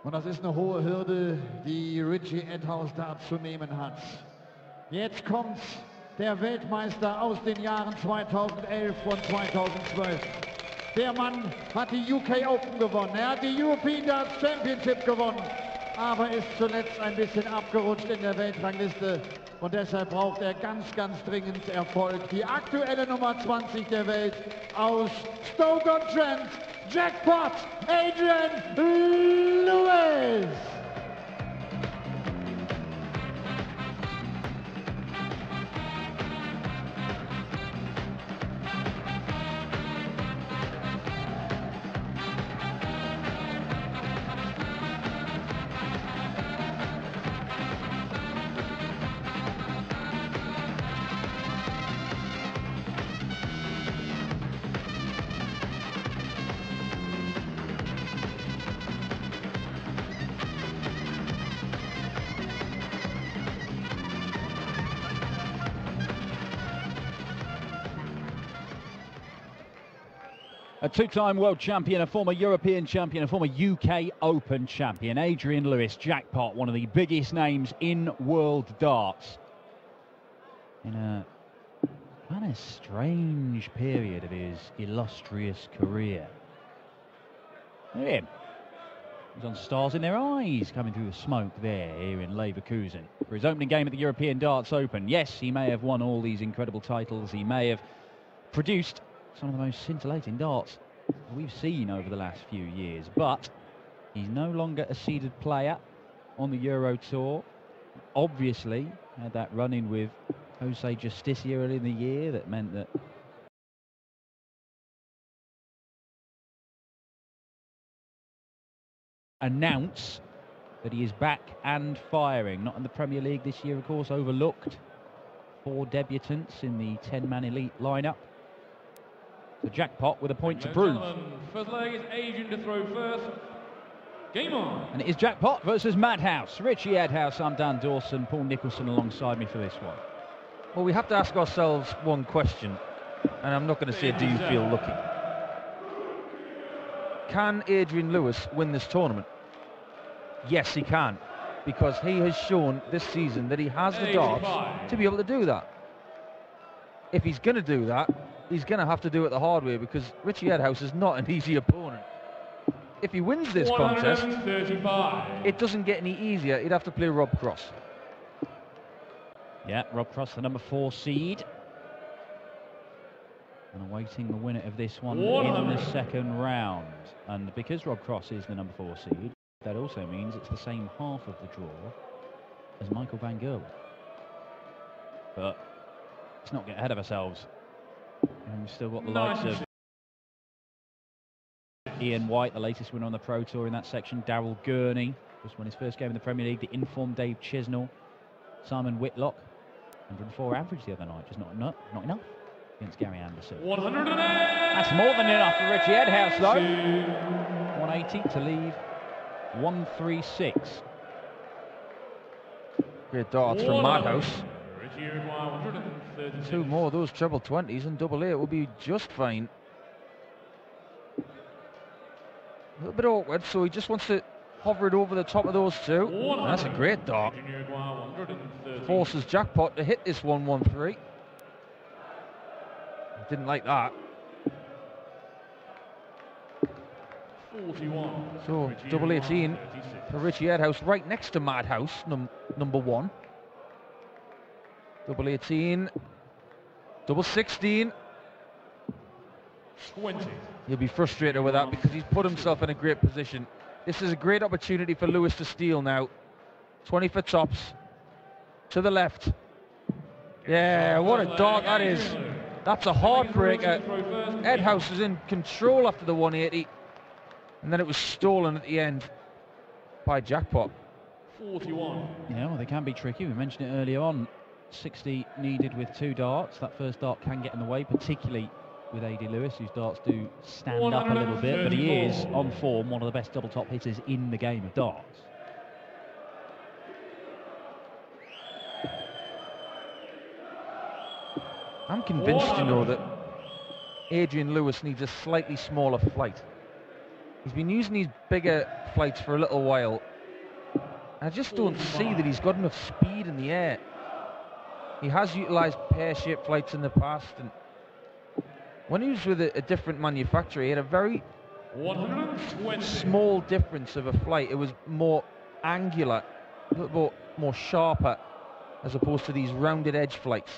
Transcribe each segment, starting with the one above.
Und das ist eine hohe Hürde, die Richie Edhouse da zu nehmen hat. Jetzt kommt der Weltmeister aus den Jahren 2011 und 2012. Der Mann hat die UK Open gewonnen, er hat die European Darts Championship gewonnen, aber ist zuletzt ein bisschen abgerutscht in der Weltrangliste und deshalb braucht er ganz, ganz dringend Erfolg. Die aktuelle Nummer 20 der Welt aus Stoke-on-Trent, Jackpot, A.Lewis. A two-time world champion, a former European champion, a former UK Open champion, Adrian Lewis, jackpot, one of the biggest names in world darts. In a kind of strange period of his illustrious career. Look at him. He's on stars in their eyes coming through the smoke there here in Leverkusen for his opening game at the European Darts Open. Yes, he may have won all these incredible titles. He may have produced some of the most scintillating darts we've seen over the last few years, but he's no longer a seeded player on the Euro Tour. Obviously had that run-in with Jose Justicia early in the year that meant that announce that he is back and firing. Not in the Premier League this year, of course, overlooked. 4 debutants in the 10-man elite lineup. The jackpot with a point to prove. First leg is Adrian to throw first. Game on. And it is jackpot versus Madhouse. Richie Edhouse, I'm Dan Dawson, Paul Nicholson alongside me for this one. Well, we have to ask ourselves one question, and I'm not going to say, do you feel lucky? Can Adrian Lewis win this tournament? Yes, he can, because he has shown this season that he has the darts to be able to do that. If he's going to do that, he's going to have to do it the hard way, because Richie Edhouse is not an easy opponent. If he wins this contest, it doesn't get any easier. He'd have to play Rob Cross. Yeah, Rob Cross, the number 4 seed. And awaiting the winner of this one in the second round. And because Rob Cross is the number 4 seed, that also means it's the same half of the draw as Michael van Gerwen. But let's not get ahead of ourselves. And we've still got the likes of Ian White, the latest winner on the Pro Tour in that section. Daryl Gurney just won his first game in the Premier League. The informed Dave Chisnell. Simon Whitlock, 104 average the other night. Just not enough against Gary Anderson. 108. That's more than enough for Richie Edhouse, though. 180 to leave. 136. Great darts from Madhouse. 2 more of those treble 20s and double A, it will be just fine. A little bit awkward, so he just wants to hover it over the top of those 2. And that's a great dart. Forces jackpot to hit this 113. Didn't like that. 41. So double 18 for Richie Edhouse, right next to Madhouse, number 1. Double 18, double 16. 20. He'll be frustrated with that because he's put himself in a great position. This is a great opportunity for Lewis to steal now. 20 for tops. To the left. Yeah, what a dart that is. That's a heartbreaker. Edhouse is in control after the 180. And then it was stolen at the end by jackpot. 41. Yeah, well, they can be tricky. We mentioned it earlier on. 60 needed with 2 darts. That first dart can get in the way, particularly with A.D. Lewis, whose darts do stand up a little bit, but he is, on form, one of the best double top hitters in the game of darts. I'm convinced, you know, that Adrian Lewis needs a slightly smaller flight. He's been using these bigger flights for a little while. I just don't see that he's got enough speed in the air. He has utilised pear-shaped flights in the past, and when he was with a different manufacturer, he had a very 120. small difference of a flight. It was more angular, a little bit more sharper, as opposed to these rounded edge flights.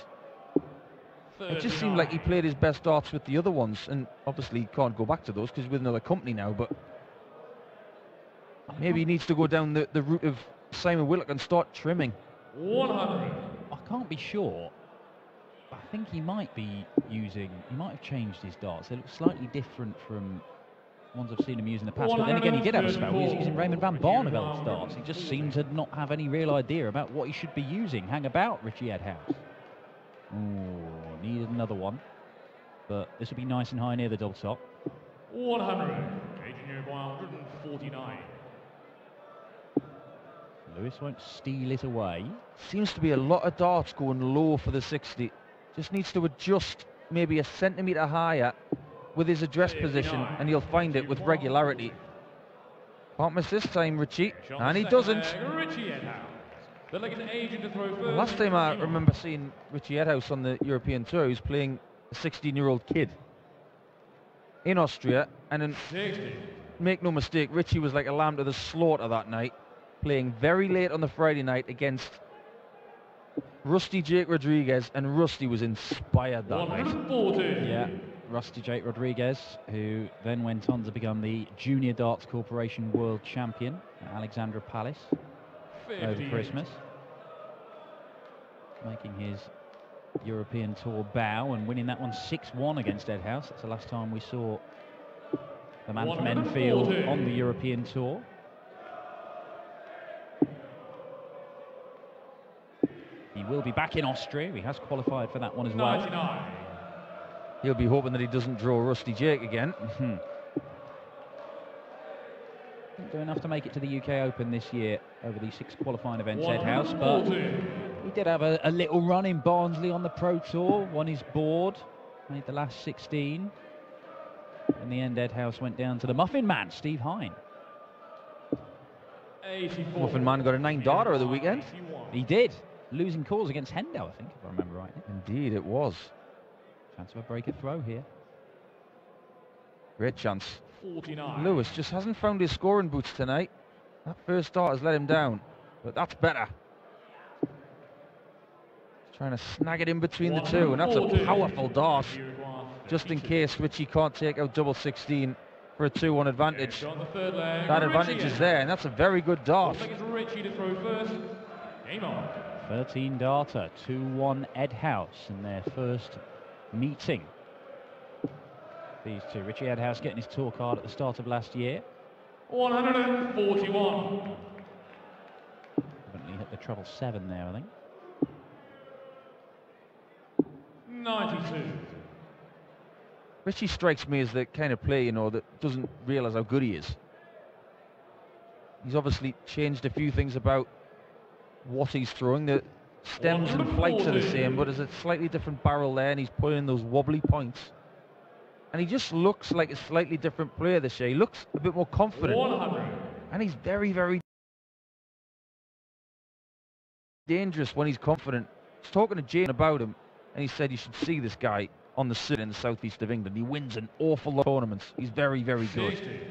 It just seemed like he played his best darts with the other ones, and obviously he can't go back to those because he's with another company now, but maybe he needs to go down the route of Simon Whitlock and start trimming. 100. I can't be sure. I think he might have changed his darts. They look slightly different from ones I've seen him use in the past. But then again, he did have a spell. He was using Raymond van Barneveld's darts. He just seemed to not have any real idea about what he should be using. Hang about, Richie Edhouse. Oh, needed another one. But this will be nice and high near the double top. 100. Aging 149. Lewis won't steal it away. Seems to be a lot of darts going low for the 60. Just needs to adjust maybe a centimetre higher with his address position, and he'll find it with regularity. Can't miss this time, Richie, and he doesn't. Richie Edhouse. The agent to throw first. The last time I remember seeing Richie Edhouse on the European Tour, he was playing a 16-year-old kid in Austria, and then, 60. make no mistake, Richie was like a lamb to the slaughter that night, playing very late on the Friday night against Rusty Jake Rodriguez, and Rusty was inspired that night. 140. Yeah, Rusty Jake Rodriguez, who then went on to become the Junior Darts Corporation World Champion at Alexandra Palace over Christmas, making his European Tour bow and winning that one 6-1 against Edhouse. That's the last time we saw the man from Enfield on the European Tour. He will be back in Austria. He has qualified for that one as well. 99. He'll be hoping that he doesn't draw Rusty Jake again. Didn't do enough to make it to the UK Open this year over the 6 qualifying events, Edhouse, but he did have a little run in Barnsley on the Pro Tour, won his board, made the last 16. In the end, Edhouse went down to the Muffin Man, Steve Hine. 84. Muffin Man got a 9-darter of the weekend. He did. Losing calls against Hendo, I think, if I remember rightly. Indeed, it was. Chance of a break of throw here. Great chance. 49. Lewis just hasn't found his scoring boots tonight. That first start has let him down, but that's better. Trying to snag it in between the two, and that's a powerful dart. Just in case Richie can't take out double 16 for a 2-1 advantage. That advantage is there, and that's a very good dart. Richie to throw first. Game on. 13 darter, 2-1 Edhouse in their first meeting. These two, Richie Edhouse getting his tour card at the start of last year. 141. Definitely hit the treble 7 there, I think. 92. Richie strikes me as the kind of player, you know, that doesn't realise how good he is. He's obviously changed a few things about what he's throwing. The stems and flights are the same, but there's a slightly different barrel there, and he's putting in those wobbly points. And he just looks like a slightly different player this year. He looks a bit more confident. 100. And he's very, very dangerous when he's confident. I was talking to Jane about him, and he said you should see this guy on the circuit in the southeast of England. He wins an awful lot of tournaments. He's very, very good. 60.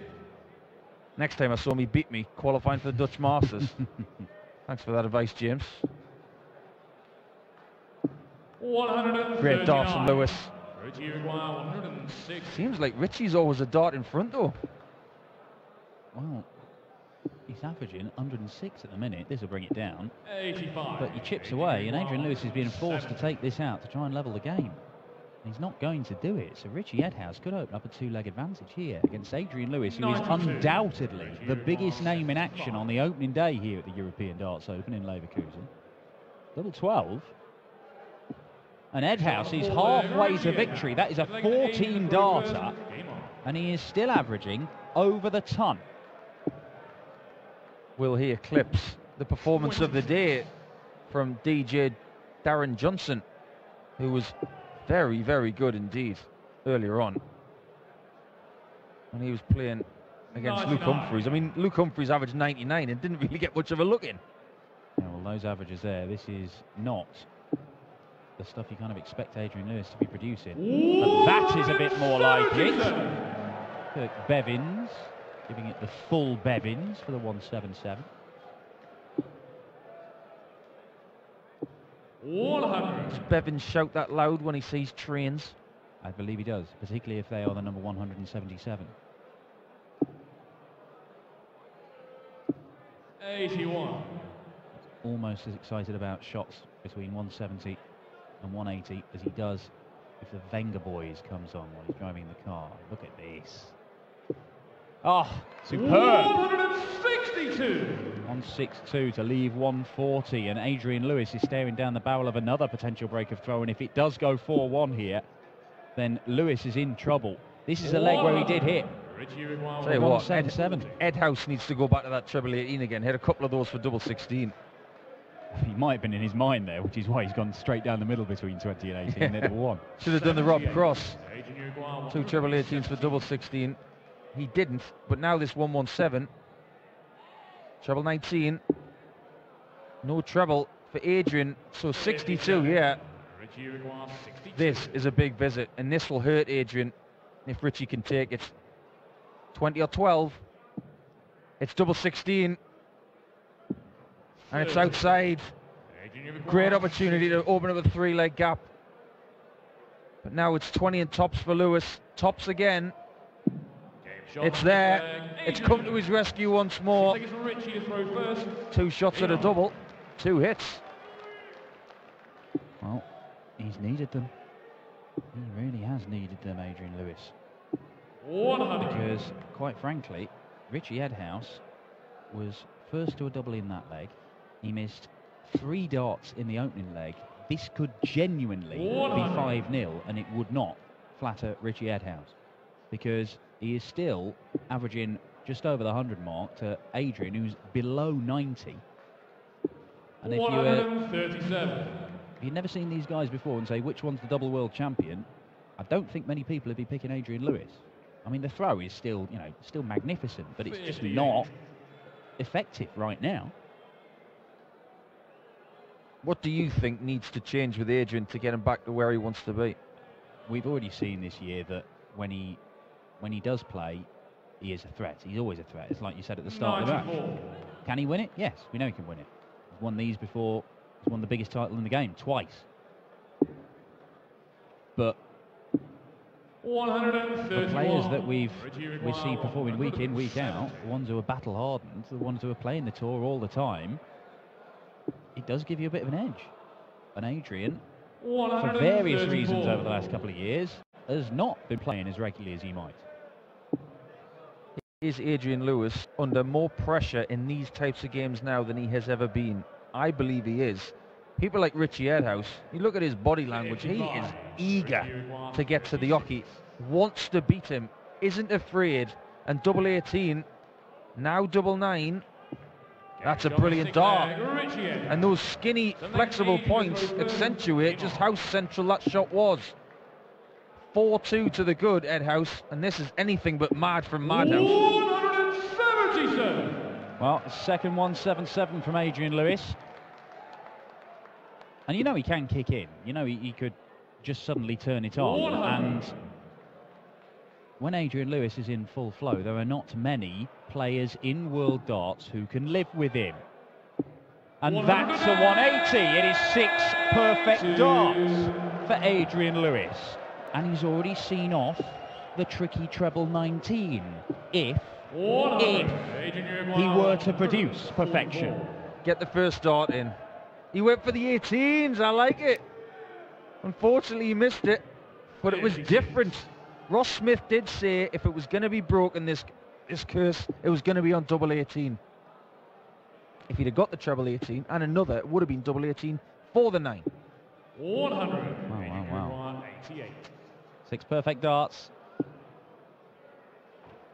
Next time I saw him, he beat me, qualifying for the Dutch Masters. Thanks for that advice, James. 139. Great dart from Lewis. Richie require 106. Seems like Richie's always a dart in front, though. Well, he's averaging 106 at the minute. This will bring it down. 85. But he chips away, and Adrian Lewis is being forced to take this out to try and level the game. He's not going to do it, so Richie Edhouse could open up a 2-leg advantage here against Adrian Lewis, who is undoubtedly the biggest name in action on the opening day here at the European Darts Open in Leverkusen. Double 12. And Edhouse is halfway to victory. That is a 14-darter, and he is still averaging over the ton. We'll hear clips. The performance of the day from DJ Darren Johnson, who was very, very good indeed earlier on when he was playing against Luke Humphries. I mean, Luke Humphries averaged 99 and didn't really get much of a look in. Yeah, well, those averages there, this is not the stuff you kind of expect Adrian Lewis to be producing. But that is a bit more like it. Kirk Bevins giving it the full Bevins for the 177. 100. Does Bevins shout that loud when he sees trains? I believe he does, particularly if they are the number 177. 81. Almost as excited about shots between 170 and 180 as he does if the Wenger Boys comes on while he's driving the car. Look at this. Oh, superb. 162. 162 to leave 140, and Adrian Lewis is staring down the barrel of another potential break of throw, and if it does go 4-1 here, then Lewis is in trouble. This is a leg where he did hit. Tell you what, Edhouse needs to go back to that treble 18 again. Hit a couple of those for double 16. He might have been in his mind there, which is why he's gone straight down the middle between 20 and 18 and hit the one. Should have done the Rob Cross. 2 treble 18s for double 16. He didn't, but now this 117. Treble 19. No treble for Adrian, so 62 here. This is a big visit, and this will hurt Adrian if Richie can take it. 20 or 12. It's double 16. And it's outside. Great opportunity to open up a 3-leg gap. But now it's 20 and tops for Lewis. Tops again. It's there. It's come to his rescue once more. 2 shots at a double. 2 hits. Well, he's needed them. He really has needed them, Adrian Lewis. 100. Because, quite frankly, Richie Edhouse was first to a double in that leg. He missed 3 darts in the opening leg. This could genuinely be 5-0, and it would not flatter Richie Edhouse, because he is still averaging just over the 100 mark to Adrian, who's below 90. And if you've never seen these guys before and say which one's the double world champion, I don't think many people would be picking Adrian Lewis. I mean, the throw is still, still magnificent, but it's just not effective right now. What do you think needs to change with Adrian to get him back to where he wants to be? We've already seen this year that when he does play, he is a threat. He's always a threat. It's like you said at the start of the match. Can he win it? Yes, we know he can win it. He's won these before. He's won the biggest title in the game twice. But the players that we see performing week in, week out, the ones who are battle hardened, the ones who are playing the tour all the time, it does give you a bit of an edge. And Adrian, for various reasons over the last couple of years, has not been playing as regularly as he might. Is Adrian Lewis under more pressure in these types of games now than he has ever been? I believe he is. People like Richie Edhouse, you look at his body language, he is eager to get to the hockey, wants to beat him, isn't afraid, and double 18, now double 9, that's a brilliant dart. And those skinny, flexible points accentuate just how central that shot was. 4-2 to the good, Edhouse, and this is anything but mad from Madhouse. 177. Well, second 177 from Adrian Lewis. And he can kick in. He could just suddenly turn it on. And when Adrian Lewis is in full flow, there are not many players in World Darts who can live with him. And that's a 180. It is 6 perfect darts for Adrian Lewis. And he's already seen off the tricky treble 19 if he were to produce perfection. Get the first dart in. He went for the 18s, I like it. Unfortunately, he missed it, but it was different. Ross Smith did say if it was going to be broken, this curse, it was going to be on double 18. If he'd have got the treble 18 and another, it would have been double 18 for the 9. 100. Wow. 6 perfect darts.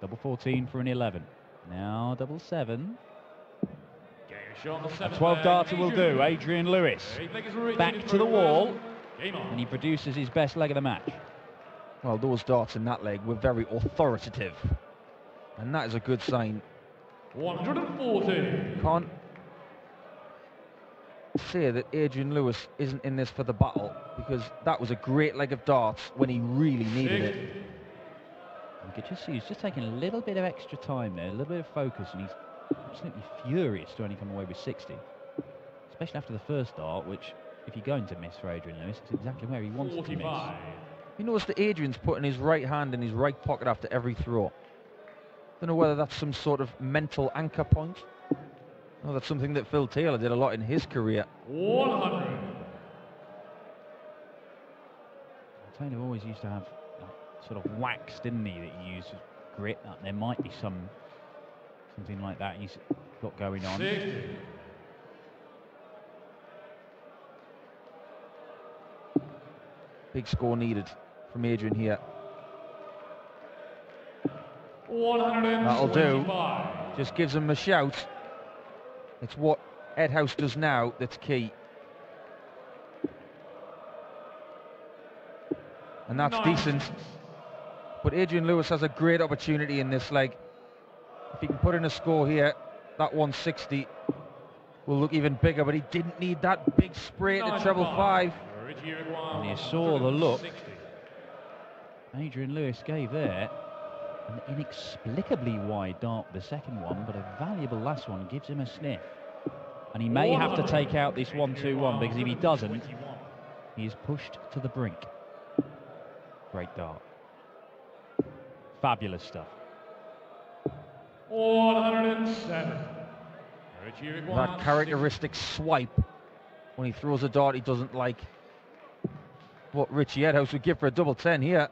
Double 14 for an 11. Now double 7. A 12 darter will do. Adrian Lewis back to the wall, and he produces his best leg of the match. Well, those darts in that leg were very authoritative. And that is a good sign. 140. Can't say that Adrian Lewis isn't in this for the battle, because that was a great leg of darts when he really needed it. You could just see he's just taking a little bit of extra time there, a little bit of focus, and he's absolutely furious to only come away with 60. Especially after the first dart, which, if you're going to miss for Adrian Lewis, it's exactly where he wants 45. to miss. You notice that Adrian's putting his right hand in his right pocket after every throw. Don't know whether that's some sort of mental anchor point. Oh, that's something that Phil Taylor did a lot in his career. 100. Taylor always used to have sort of wax, didn't he, that he used to grit. There might be something like that he's got going on. 60. Big score needed from Adrian here. 125. That'll do. Just gives him a shout. It's what Edhouse does now that's key. And that's decent. But Adrian Lewis has a great opportunity in this leg. If he can put in a score here, that 160 will look even bigger, but he didn't need that big spray to treble 5. And you saw the look Adrian Lewis gave there. An inexplicably wide dart, the second one, but a valuable last one gives him a sniff. And he may have to take out this 1-2-1, because if he doesn't, he is pushed to the brink. Great dart. Fabulous stuff. 107. That characteristic swipe when he throws a dart he doesn't like. What Richie Edhouse would give for a double 10 here.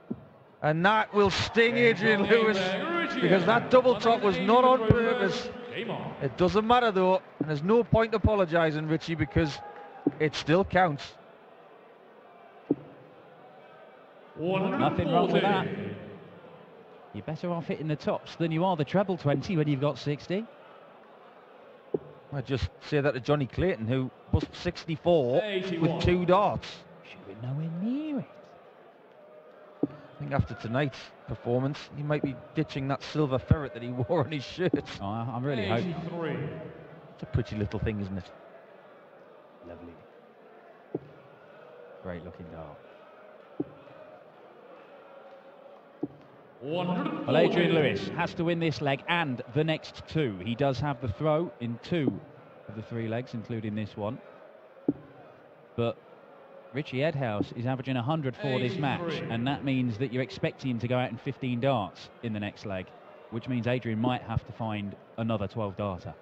And that will sting Adrian Lewis, because that double top was not on purpose. It doesn't matter though, and there's no point apologising, Richie, because it still counts. Nothing wrong with that. You're better off hitting the tops than you are the treble 20 when you've got 60. I just say that to Johnny Clayton, who bust 64 with 2 darts. Should be nowhere near it. I think after tonight's performance, he might be ditching that silver ferret that he wore on his shirt. Oh, I'm really hoping. It's a pretty little thing, isn't it? Lovely. Great looking dart. Well, Adrian Lewis has to win this leg and the next 2. He does have the throw in 2 of the 3 legs, including this one. But Richie Edhouse is averaging 100 for this match, and that means that you're expecting him to go out in 15 darts in the next leg, which means Adrian might have to find another 12 darter.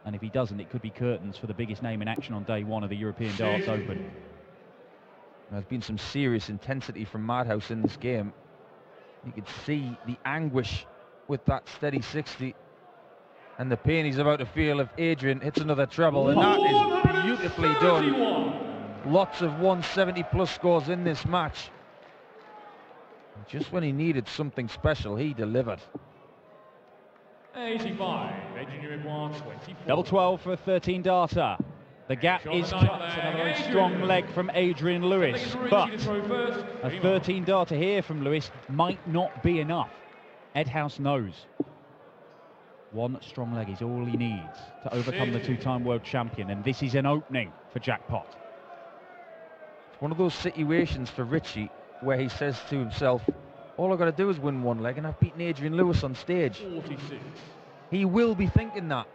And if he doesn't, it could be curtains for the biggest name in action on day 1 of the European Darts Open. There's been some serious intensity from Madhouse in this game. You could see the anguish with that steady 60 and the pain he's about to feel if Adrian hits another treble, and that is beautifully done. Lots of 170 plus scores in this match. And just when he needed something special, he delivered. 85. Adrian 124. Double 12 for a 13 darter. The gap is cut. Another very strong leg from Adrian Lewis, but a 13 darter here from Lewis might not be enough. Edhouse knows. One strong leg is all he needs to overcome the 2-time world champion, and this is an opening for Jackpot. It's one of those situations for Richie where he says to himself, all I've got to do is win one leg and I've beaten Adrian Lewis on stage. 46. He will be thinking that.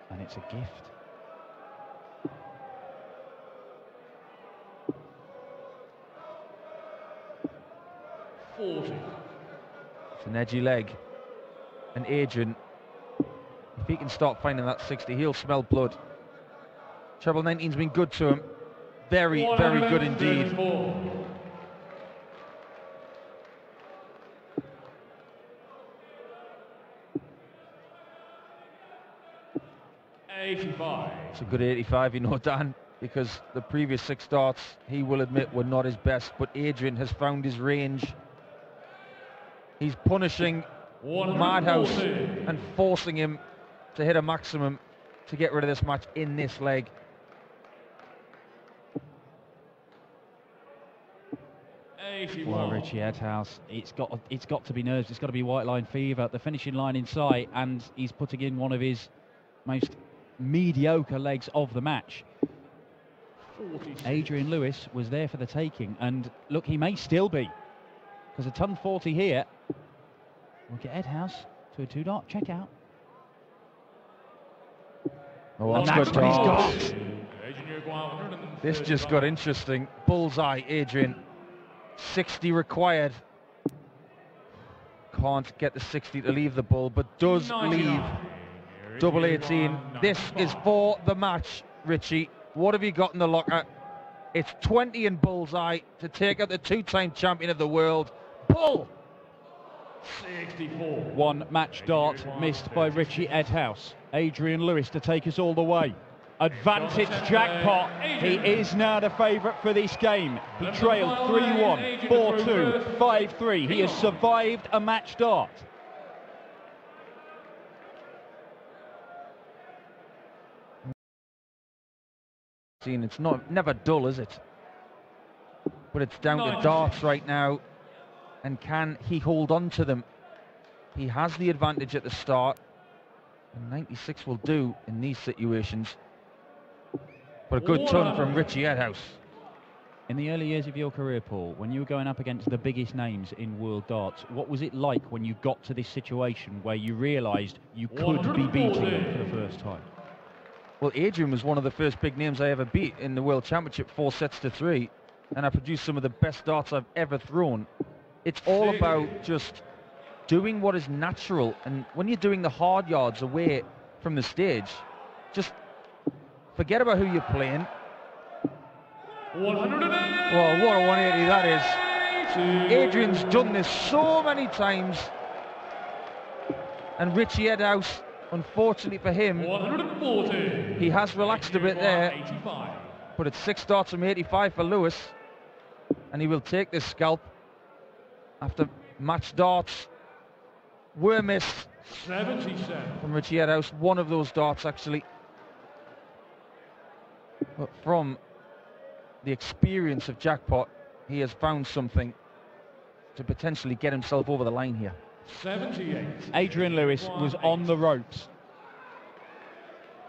And it's a gift. It's an edgy leg. And Adrian, if he can start finding that 60, he'll smell blood. Treble 19's been good to him. Very, very good indeed. 85. It's a good 85, you know, Dan, because the previous 6 starts, he will admit, were not his best, but Adrian has found his range. He's punishing Madhouse and forcing him to hit a maximum to get rid of this match in this leg. Well, Richie Edhouse, it's got to be nerves. It's got to be white line fever. The finishing line in sight, and he's putting in one of his most mediocre legs of the match. 46. Adrian Lewis was there for the taking, and look, he may still be, because a ton 40 here will get Edhouse to a 2-dart checkout. Oh, And that's that's good. what he's got. This just got interesting. Bullseye, Adrian. 60 required. Can't get the 60 to leave the bull, but does leave double 18. This is for the match, Richie. What have you got in the locker? It's 20 in bullseye to take out the 2-time champion of the world. Bull! 64. One match dart missed by Richie Edhouse. Adrian Lewis to take us all the way. Advantage jackpot. He is now the favourite for this game. He trailed 3-1, 4-2, 5-3. He has survived a match dart. It's never dull, is it? But it's down to darts right now. And can he hold on to them? He has the advantage at the start. And 96 will do in these situations. But a good ton from Richie Edhouse. In the early years of your career, Paul, when you were going up against the biggest names in world darts, what was it like when you got to this situation where you realised you could be beating them for the first time? Well, Adrian was one of the first big names I ever beat in the World Championship, 4-3, and I produced some of the best darts I've ever thrown. It's all about just doing what is natural, and when you're doing the hard yards away from the stage, just forget about who you're playing. 180. Well, what a 180 that is. Adrian's done this so many times, and Richie Edhouse, unfortunately for him, 140. he has relaxed a bit there. 85. But it's 6 darts from 85 for Lewis, and he will take this scalp after match darts were missed 77. from Richie Edhouse. One of those darts, actually. But from the experience of jackpot, he has found something to potentially get himself over the line here. 78. Adrian Lewis was on the ropes.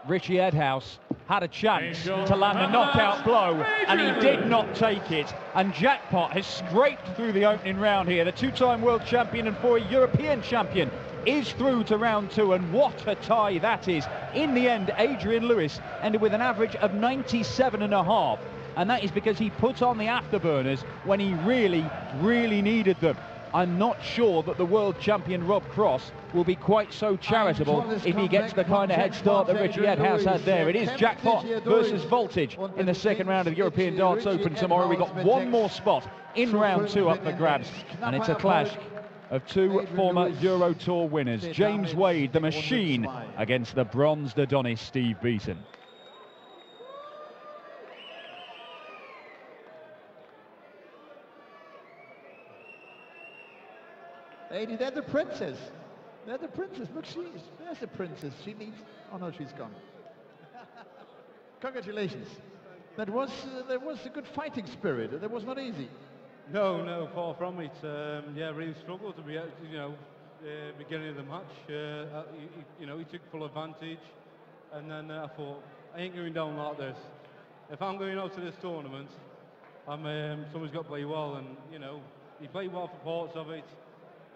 Richie Edhouse had a chance to land a knockout blow, and he did not take it. And jackpot has scraped through the opening round here. The 2-time world champion and 4 European champion is through to round 2, and what a tie that is. In the end, Adrian Lewis ended with an average of 97.5, and that is because he put on the afterburners when he really needed them. I'm not sure that the world champion Rob Cross will be quite so charitable if he gets the kind of head start that Richie Edhouse had there. It is jackpot versus voltage in the second round of the European Darts Open tomorrow. We've got one more spot in round 2 up for grabs, and it's a clash of 2 former Euro Tour winners. James Wade, the machine, against the bronzed Adonis Steve Beaton. Lady, they're the princess. They're the princess. Look, there's the princess. She needs... Oh, no, she's gone. Congratulations. That was a good fighting spirit. That was not easy. No, far from it. Yeah, really struggled to be, beginning of the match. He took full advantage, and then I thought, I ain't going down like this. If I'm going out to this tournament, someone's got to play well, and he played well for parts of it,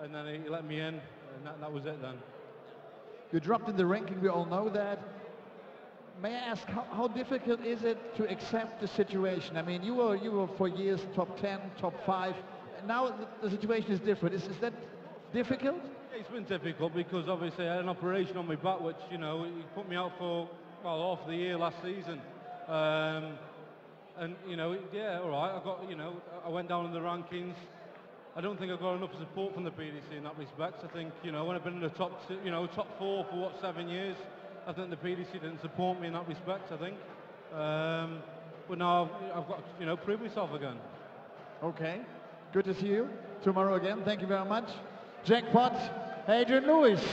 and then he let me in, and that was it then. You dropped in the ranking, we all know that. May I ask, how difficult is it to accept the situation? I mean, you were for years top 10, top 5, and now the situation is different. Is that difficult? Yeah, it's been difficult because obviously I had an operation on my back, which, he put me out for, well, half the year last season. And, yeah, all right, I went down in the rankings. I don't think I got enough support from the PDC in that respect. I think, when I've been in the top 4 for 7 years, I think the PDC didn't support me in that respect, I think. But now I've got to, prove myself again. Okay, good to see you tomorrow again. Thank you very much. Jackpot, Adrian Lewis.